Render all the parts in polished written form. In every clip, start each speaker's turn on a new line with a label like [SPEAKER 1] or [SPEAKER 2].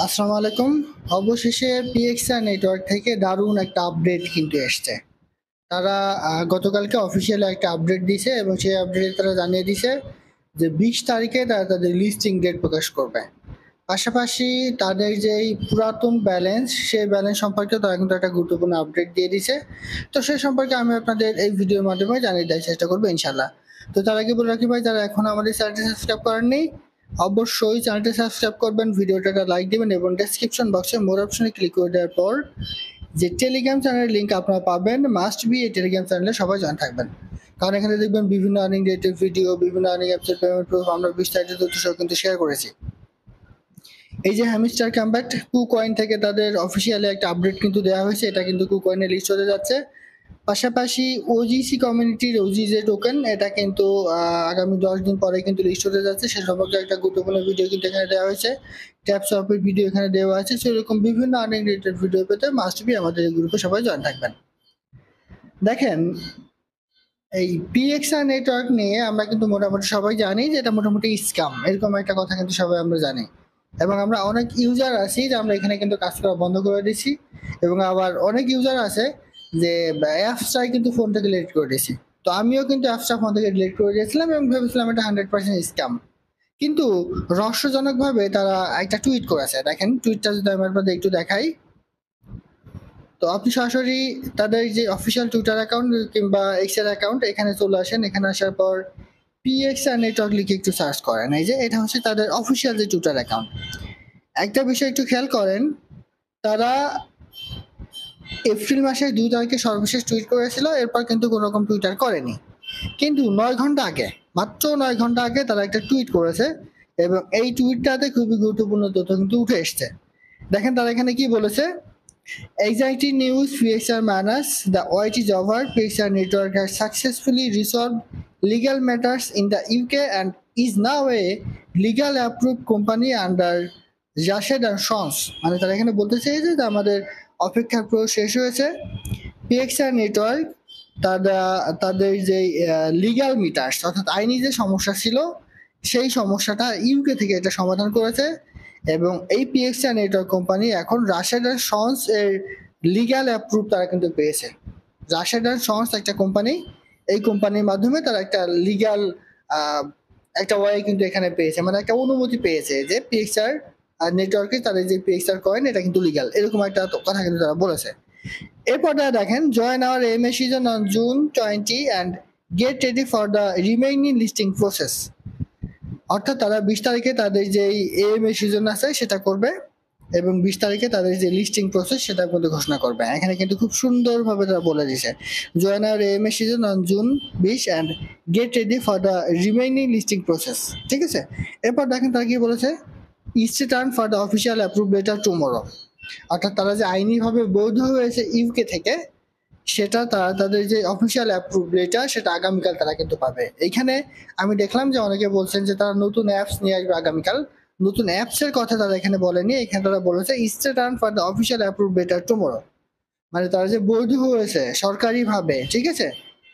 [SPEAKER 1] আসসালামু আলাইকুম। অবশেষে পিএক্সআর নেটওয়ার্ক থেকে দারুণ একটা আপডেট কিন্তু এসছে। তারা গতকালকে অফিসিয়ালি একটা আপডেট দিছে এবং সেই আপডেটে তারা জানিয়ে দিছে যে 20 তারিখে তারা তাদের লিস্টিং ডেট প্রকাশ করবে। পাশাপাশি তাদের যেই পুরাতন ব্যালেন্স সেই ব্যালেন্স সম্পর্কে তারা কিন্তু একটা গুরুত্বপূর্ণ আপডেট দিয়ে দিছে। তো সেই সম্পর্কে আমি আপনাদের এই ভিডিওর মাধ্যমে জানিয়ে দেওয়ার চেষ্টা করবো ইনশাল্লাহ। তো তার আগে বলে রাখি ভাই, যারা এখন আমাদের চ্যানেলটি সাবস্ক্রাইব করেননি অবশ্যই চ্যানেলটি সাবস্ক্রাইব করবেন, ভিডিওটা একটা লাইক দিবেন এবং ডেসক্রিপশন বক্সে মোর অপশনে ক্লিক করে দেওয়ার পর যে টেলিগ্রাম চ্যানেলের লিঙ্ক আপনারা পাবেন, মাস্ট বি এই টেলিগ্রাম চ্যানেলে সবাই জয়েন থাকবেন। কারণ এখানে দেখবেন বিভিন্ন আর্নিং রিলেটেড ভিডিও, বিভিন্ন আর্নিং অ্যাপসের পেমেন্ট প্রুফ আমরা বিস্তারিত তথ্য সহ কিন্তু শেয়ার করেছি। এই যে হ্যামস্টার কম্প্যাক্ট কুকয়েন থেকে তাদের অফিসিয়ালি একটা আপডেট কিন্তু দেওয়া হয়েছে, এটা কিন্তু কুকয়েনে লিস্ট হতে যাচ্ছে। পাশাপাশি ওজিসি কমিউনিটির ওজি যে টোকেন, এটা কিন্তু আগামী 10 দিন পরে কিন্তু লিস্ট হতে যাচ্ছে। সে সম্পর্কে একটা গুরুত্বপূর্ণ ভিডিও কিন্তু এখানে দেওয়া হয়েছে, ট্যাপস অফের ভিডিও এখানে দেওয়া আছে। সেরকম বিভিন্ন আর্নিং রিলেটেড ভিডিও পেতে মাস্ট বি আমাদের এই গ্রুপে সবাই জয়েন থাকবেন। দেখেন, এই পিএক্সআর নেটওয়ার্ক নিয়ে আমরা কিন্তু মোটামুটি সবাই জানি যে এটা মোটামুটি স্ক্যাম, এরকম একটা কথা কিন্তু সবাই আমরা জানি। এবং আমরা অনেক ইউজার আছি যে আমরা এখানে কিন্তু কাজ করা বন্ধ করে দিচ্ছি, এবং আবার অনেক ইউজার আছে যে অ্যাপসটাই কিন্তু ফোন থেকে ডিলিট করে দিয়েছি। তো আমিও কিন্তু অ্যাপসটা ফোন থেকে ডিলিট করে দিয়েছিলাম এবং ভেবেছিলাম এটা 100% স্ক্যাম। কিন্তু রহস্যজনকভাবে তারা একটা টুইট করেছে। দেখেন টুইটটা যদি আমি আপনাদের একটু দেখাই, তো আপনি সরাসরি তাদের যে অফিসিয়াল টুইটার অ্যাকাউন্ট কিংবা এক্সের অ্যাকাউন্ট, এখানে চলে আসেন। এখানে আসার পর পিএক্সআর নেটওয়ার্ক লিখে একটু সার্চ করেন। এই যে এটা হচ্ছে তাদের অফিসিয়াল যে টুইটার অ্যাকাউন্ট। একটা বিষয় একটু খেয়াল করেন, তারা এপ্রিল মাসের 2 তারিখে সর্বশেষ টুইট করেছিল, এরপর কিন্তু কোনো রকম টুইটার করেনি। কিন্তু 9 ঘন্টা আগে, মাত্র 9 ঘন্টা আগে তারা একটা টুইট করেছে এবং এই টুইটটাতে খুবই গুরুত্বপূর্ণ তথ্য কিন্তু উঠে এসছে। দেখেন তারা এখানে কি বলেছে: Anxiety news PXR manners, the OIT Java PXR network has successfully resolved legal matters in the UK and is now a legal approved company under Jashed and Sons। মানে তারা এখানে বলতে চেয়েছে যে আমাদের অপেক্ষার প্রয়োগ শেষ হয়েছে। পিএক্সআর নেটওয়ার্ক তাদের যে লিগ্যাল মিটার্স অর্থাৎ আইনি যে সমস্যা ছিল সেই সমস্যাটা ইউকে থেকে এটা সমাধান করেছে এবং এই পিএক্সআর নেটওয়ার্ক কোম্পানি এখন রাশেদ অ্যান্ড সন্স এর লিগ্যাল অ্যাপ্রুভ তারা কিন্তু পেয়েছে। রাশেদ অ্যান্ড সন্স একটা কোম্পানি, এই কোম্পানির মাধ্যমে তারা একটা লিগ্যাল একটা ওয়ে কিন্তু এখানে পেয়েছে, মানে একটা অনুমতি পেয়েছে যে পিএক্সআর নেটওয়ার্কে তাদের যে পিএক্সআর কয়েন এটা কিন্তু লিগ্যাল, এরকম একটা কথা কিন্তু তারা বলেছে। এরপর তারা দেখেন join our AMA season on June 20 and get ready for the remaining listing process. অর্থাৎ তারা 20 তারিখে তাদের যে এএমএ সিজন আছে সেটা করবে এবং 20 তারিখে তাদের যে লিস্টিং প্রসেস সেটা কিন্তু ঘোষণা করবে। এখানে কিন্তু খুব সুন্দরভাবে তারা বলে দিয়েছে join our AMA season on June 20 and get ready for the remaining listing process. ঠিক আছে, এরপর দেখেন তারা কি বলেছে: east turn for the official approve letter tomorrow. অর্থাৎ তারা যে আইনিভাবে বৈধ হয়েছে ইউকে থেকে, সেটা তারা তাদের যে অফিসিয়াল অ্যাপ্রুভ লেটার সেটা আগামীকাল তারা কিন্তু পাবে। এইখানে আমি দেখলাম যে অনেকে বলছেন যে তারা নতুন অ্যাপস নিয়ে আসবে আগামীকাল। নতুন অ্যাপসের কথা তারা এখানে বলেনি, এখানে তারা বলেছে stay turn for the official approve letter tomorrow. মানে তারা যে বৈধ হয়েছে সরকারিভাবে, ঠিক আছে,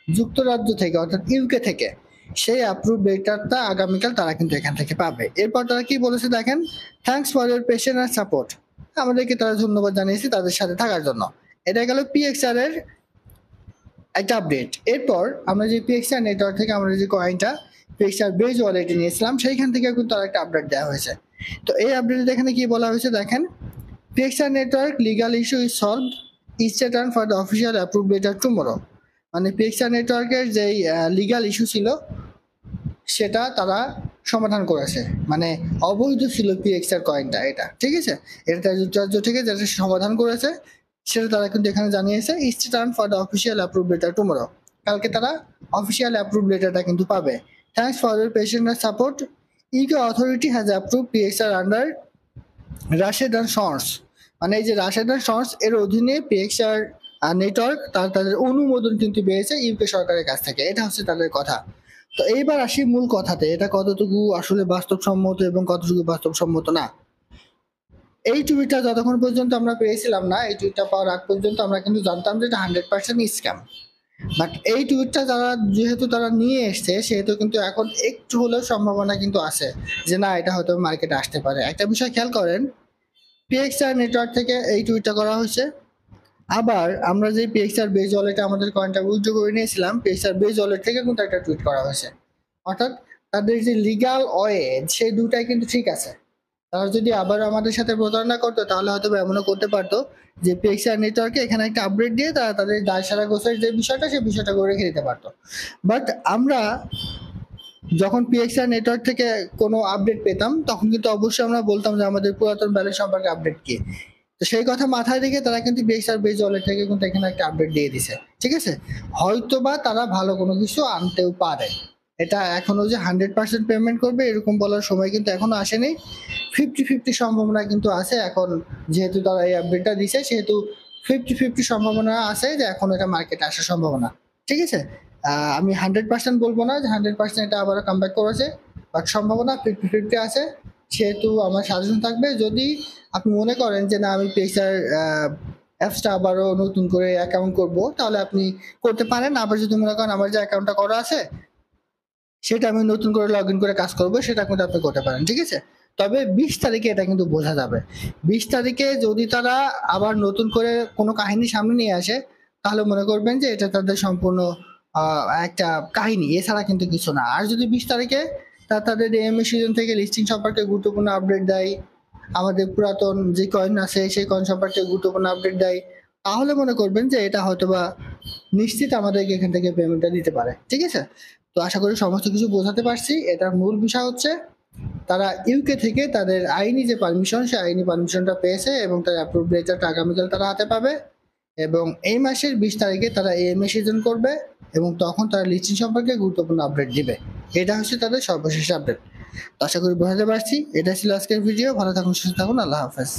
[SPEAKER 1] যুক্তরাজ্য থেকে অর্থাৎ ইউকে থেকে, সেই অ্যাপ্রুভ লেটারটা আগামীকাল তারা কিন্তু এখান থেকে পাবে। এরপর তারা কি বলেছে দেখেন: thanks for your patience and support. আমাদেরকে তারা ধন্যবাদ জানিয়েছে তাদের সাথে থাকার জন্য। এটা গেল পিএক্সআর এর একটা আপডেট। এরপর আমরা যে পিএক্সআর নেটওয়ার্ক থেকে আমরা যে কয়েনটা পিএক্সআর বেজ ওয়ালেটে নিয়েছিলাম সেইখান থেকে কিন্তু তার একটা আপডেট দেওয়া হয়েছে। তো এই আপডেটে এখানে কি বলা হয়েছে দেখেন: PXR network legal issue is solved, ইস্টে turn for the official approve letter tomorrow. মানে পিএক্সআর নেটওয়ার্কের যেই লিগাল ইস্যু ছিল সেটা তারা সমাধান করেছে, মানে অবৈধ ছিল পিএক্সআর কয়েনটা, এটা ঠিক আছে, এটা যুক্তরাজ্য থেকে যেটা সমাধান করেছে সেটা তারা কিন্তু এখানে জানিয়েছে ইস্ট turn for the official approve letter tomorrow. কালকে তারা অফিসিয়াল অ্যাপ্রুভ লেটারটা কিন্তু পাবে। Thanks for your patience and support, UK authority has approve PXR under Rashed and sons. মানে এই যে রাশেদ অ্যান্ড সন্স এর অধীনে পিএক্সআর নেটওয়ার্ক তাদের অনুমোদন কিন্তু পেয়েছে ইউকে সরকারের কাছ থেকে। এটা হচ্ছে তাদের কথা। তো এইবার আসি মূল কথাতে, এটা কতটুকু আসলে বাস্তবসম্মত এবং কতটুকু বাস্তবসম্মত না। এই টুইটটা যতক্ষণ পর্যন্ত আমরা পেয়েছিলাম না, এই টুইটটা পাওয়ার আগ পর্যন্ত আমরা কিন্তু জানতাম যে এটা 100% স্ক্যাম। বাট এই টুইটটা যারা যেহেতু তারা নিয়ে এসছে সেহেতু কিন্তু এখন একটু হলেও সম্ভাবনা কিন্তু আছে যে না, এটা হয়তো মার্কেটে আসতে পারে। একটা বিষয় খেয়াল করেন, পিএক্সআর নেটওয়ার্ক থেকে এই টুইটটা করা হয়েছে। আবার আমরা যে পিএক্সআর বেজ ওয়ালেটে আমাদের কয়েনটা উইথড্র করে নিয়েছিলাম, পিএক্সআর বেজ ওয়ালেট থেকে কিন্তু একটা টুইট করা হয়েছে। অর্থাৎ তাদের যে লিগাল ওয়ে সেই দুটাই কিন্তু ঠিক আছে। তারা যদি আবার আমাদের সাথে প্রতারণা করতো তাহলে হয়তো এমনও করতে পারতো যে পিএক্সআর নেটওয়ার্কে এখানে একটা আপডেট দিয়ে তারা তাদের দায় সারা গোছের যে বিষয়টা সেই বিষয়টা করে রেখে দিতে পারতো। বাট আমরা যখন পিএক্সআর নেটওয়ার্ক থেকে কোনো আপডেট পেতাম তখন কিন্তু অবশ্যই আমরা বলতাম যে আমাদের পুরাতন ব্যালেন্স সম্পর্কে আপডেট কি। তো সেই কথা মাথায় রেখে তারা কিন্তু পিএক্সআর বেজ ওয়ালেট থেকে কিন্তু এখানে একটা আপডেট দিয়ে দিছে, ঠিক আছে। হয়তোবা তারা ভালো কোনো কিছু আনতেও পারে, এটা এখনো যে 100% পেমেন্ট করবে এরকম বলার সময় কিন্তু এখনো আসেনি। 50-50 সম্ভাবনা কিন্তু আছে এখন, যেহেতু তারা এই আপডেটটা দিছে সেহেতু 50-50 সম্ভাবনা আছে যে এখন এটা মার্কেটে আসার সম্ভাবনা, ঠিক আছে। আমি 100% বলবো না যে 100% এটা আবারও কামব্যাক করেছে, বাট সম্ভাবনা 50-50 আছে। সেহেতু আমার সাজেশন থাকবে, যদি আপনি মনে করেন যে না আমি পেসার অ্যাপসটা আবারও নতুন করে অ্যাকাউন্ট করব তাহলে আপনি করতে পারেন। আবার যদি মনে করেন আমার যে অ্যাকাউন্টটা করা আছে সেটা আমি নতুন করে লগ ইন করে কাজ করবো, সেটা কিন্তু আপনি করতে পারেন, ঠিক আছে। তবে 20 তারিখে এটা কিন্তু বোঝা যাবে। 20 তারিখে যদি তারা আবার নতুন করে কোনো কাহিনী সামনে নিয়ে আসে তাহলে মনে করবেন যে এটা তাদের সম্পূর্ণ একটা কাহিনী, এছাড়া কিন্তু কিছু না। আর যদি 20 তারিখে তাদের এএমএ সিজন থেকে লিস্টিং সম্পর্কে গুরুত্বপূর্ণ আপডেট দেয়, আমাদের পুরাতন যে কয়েন আছে সেই কয়েন সম্পর্কে গুরুত্বপূর্ণ আপডেট দেয়, তাহলে মনে করবেন যে এটা হয়তোবা নিশ্চিত আমাদেরকে এখান থেকে পেমেন্টটা দিতে পারে, ঠিক আছে। তো আশা করি সমস্ত কিছু বোঝাতে পারছি। এটার মূল বিষয় হচ্ছে তারা ইউকে থেকে তাদের আইনি যে পারমিশন সেই আইনি পারমিশনটা পেয়েছে এবং তার অ্যাপ্রুভ লেটারটা আগামীকাল তারা হাতে পাবে এবং এই মাসের 20 তারিখে তারা এএমএ সিজন করবে এবং তখন তারা লিস্টিং সম্পর্কে গুরুত্বপূর্ণ আপডেট দিবে। এটা হচ্ছে তাদের সর্বশেষ আপডেট। তো আশা করি বোঝাতে পারছি। এটা ছিল আজকের ভিডিও। ভালো থাকুন, সুস্থ থাকুন, আল্লাহ হাফেজ।